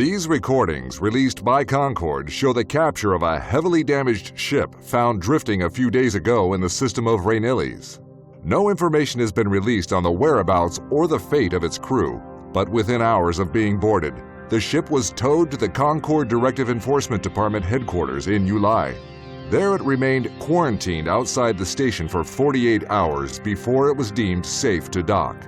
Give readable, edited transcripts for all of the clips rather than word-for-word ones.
These recordings, released by Concord, show the capture of a heavily damaged ship found drifting a few days ago in the system of Rainilles. No information has been released on the whereabouts or the fate of its crew, but within hours of being boarded, the ship was towed to the Concord Directive Enforcement Department headquarters in Ulai. There it remained quarantined outside the station for 48 hours before it was deemed safe to dock.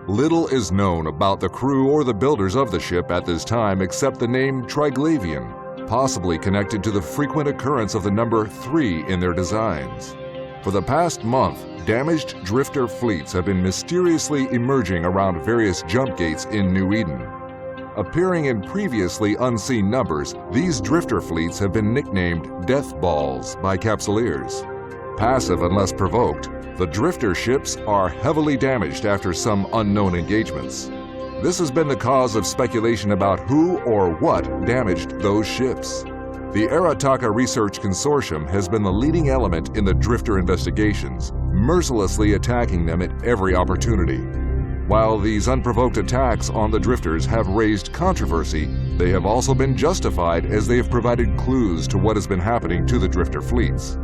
Little is known about the crew or the builders of the ship at this time except the name Triglavian, possibly connected to the frequent occurrence of the number 3 in their designs. For the past month, damaged drifter fleets have been mysteriously emerging around various jump gates in New Eden. Appearing in previously unseen numbers, these drifter fleets have been nicknamed Death Balls by Capsuleers. Passive unless provoked, the drifter ships are heavily damaged after some unknown engagements. This has been the cause of speculation about who or what damaged those ships. The Arataka Research Consortium has been the leading element in the drifter investigations, mercilessly attacking them at every opportunity. While these unprovoked attacks on the drifters have raised controversy, they have also been justified as they have provided clues to what has been happening to the drifter fleets.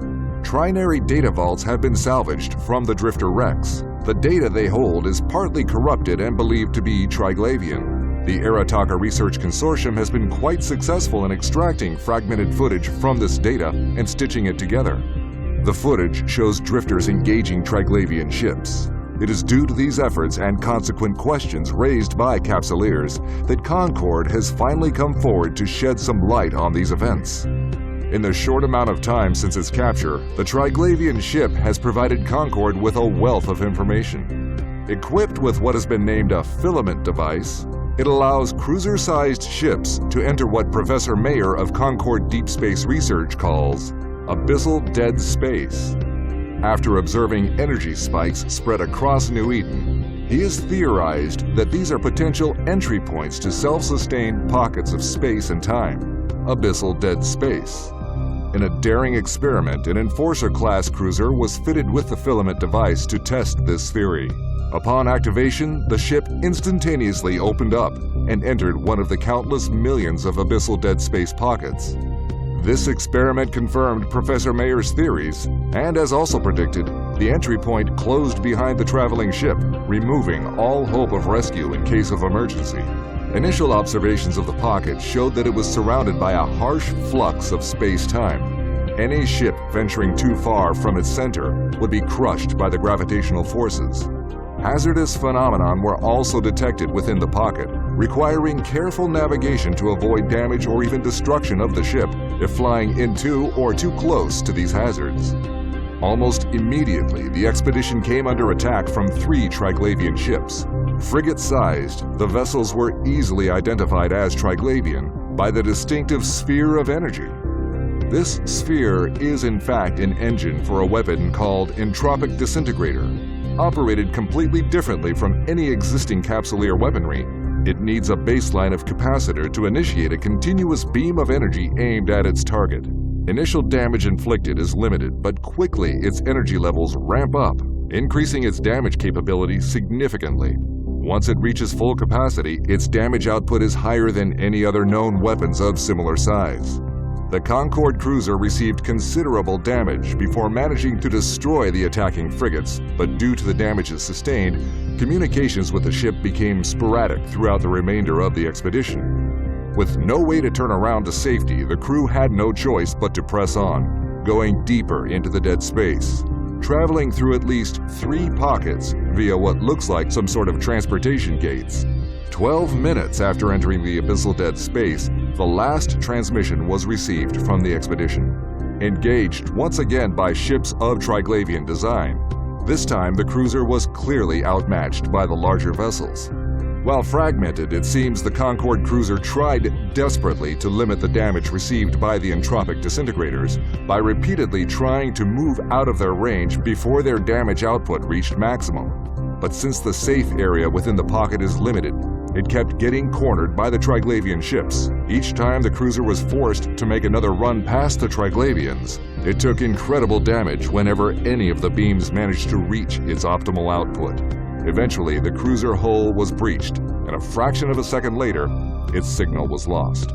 Trinary data vaults have been salvaged from the drifter wrecks. The data they hold is partly corrupted and believed to be Triglavian. The Arataka Research Consortium has been quite successful in extracting fragmented footage from this data and stitching it together. The footage shows drifters engaging Triglavian ships. It is due to these efforts and consequent questions raised by Capsuleers that Concord has finally come forward to shed some light on these events. In the short amount of time since its capture, the Triglavian ship has provided Concord with a wealth of information. Equipped with what has been named a filament device, it allows cruiser-sized ships to enter what Professor Mayer of Concord Deep Space Research calls Abyssal Deadspace. After observing energy spikes spread across New Eden, he has theorized that these are potential entry points to self-sustained pockets of space and time, Abyssal Deadspace. In a daring experiment, an Enforcer-class cruiser was fitted with the filament device to test this theory. Upon activation, the ship instantaneously opened up and entered one of the countless millions of Abyssal Deadspace pockets. This experiment confirmed Professor Mayer's theories, and as also predicted, the entry point closed behind the traveling ship, removing all hope of rescue in case of emergency. Initial observations of the pocket showed that it was surrounded by a harsh flux of space-time. Any ship venturing too far from its center would be crushed by the gravitational forces. Hazardous phenomena were also detected within the pocket, requiring careful navigation to avoid damage or even destruction of the ship if flying into or too close to these hazards. Almost immediately, the expedition came under attack from 3 Triglavian ships. Frigate-sized, the vessels were easily identified as Triglavian by the distinctive sphere of energy. This sphere is in fact an engine for a weapon called Entropic Disintegrator. Operated completely differently from any existing Capsuleer weaponry, it needs a baseline of capacitor to initiate a continuous beam of energy aimed at its target. Initial damage inflicted is limited, but quickly its energy levels ramp up, increasing its damage capability significantly. Once it reaches full capacity, its damage output is higher than any other known weapons of similar size. The Concord cruiser received considerable damage before managing to destroy the attacking frigates, but due to the damages sustained, communications with the ship became sporadic throughout the remainder of the expedition. With no way to turn around to safety, the crew had no choice but to press on, going deeper into the dead space. Traveling through at least 3 pockets via what looks like some sort of transportation gates. 12 minutes after entering the Abyssal Deadspace, the last transmission was received from the expedition. Engaged once again by ships of Triglavian design, this time the cruiser was clearly outmatched by the larger vessels. While fragmented, it seems the Concord cruiser tried desperately to limit the damage received by the entropic disintegrators by repeatedly trying to move out of their range before their damage output reached maximum. But since the safe area within the pocket is limited, it kept getting cornered by the Triglavian ships. Each time the cruiser was forced to make another run past the Triglavians, it took incredible damage whenever any of the beams managed to reach its optimal output. Eventually, the cruiser hull was breached, and a fraction of a second later, its signal was lost.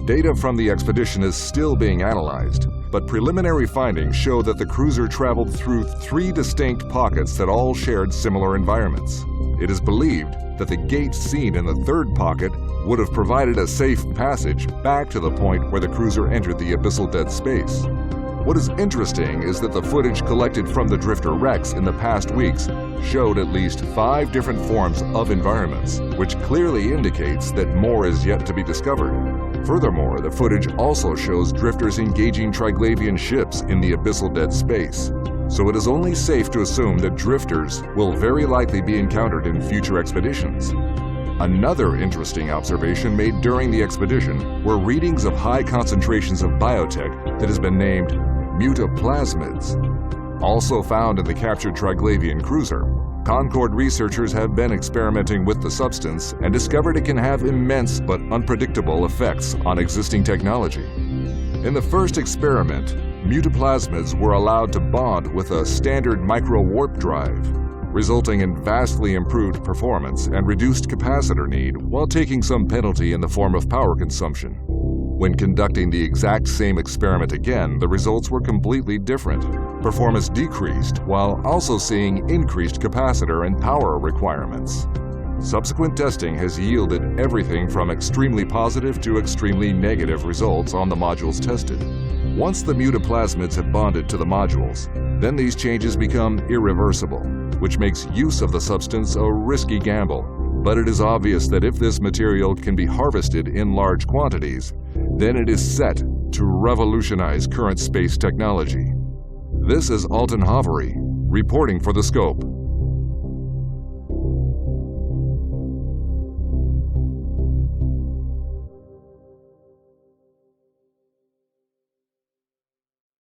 Data from the expedition is still being analyzed, but preliminary findings show that the cruiser traveled through 3 distinct pockets that all shared similar environments. It is believed that the gate seen in the 3rd pocket would have provided a safe passage back to the point where the cruiser entered the Abyssal Deadspace. What is interesting is that the footage collected from the Drifter wrecks in the past weeks showed at least 5 different forms of environments, which clearly indicates that more is yet to be discovered. Furthermore, the footage also shows drifters engaging Triglavian ships in the Abyssal Deadspace, so it is only safe to assume that drifters will very likely be encountered in future expeditions. Another interesting observation made during the expedition were readings of high concentrations of biotech that has been named mutaplasmids. Also found in the captured Triglavian cruiser, Concord researchers have been experimenting with the substance and discovered it can have immense but unpredictable effects on existing technology. In the first experiment, mutaplasmids were allowed to bond with a standard micro-warp drive, resulting in vastly improved performance and reduced capacitor need while taking some penalty in the form of power consumption. When conducting the exact same experiment again, the results were completely different. Performance decreased while also seeing increased capacitor and power requirements. Subsequent testing has yielded everything from extremely positive to extremely negative results on the modules tested. Once the mutaplasmids have bonded to the modules, then these changes become irreversible, which makes use of the substance a risky gamble. But it is obvious that if this material can be harvested in large quantities, then it is set to revolutionize current space technology. This is Alton Hovery, reporting for The Scope.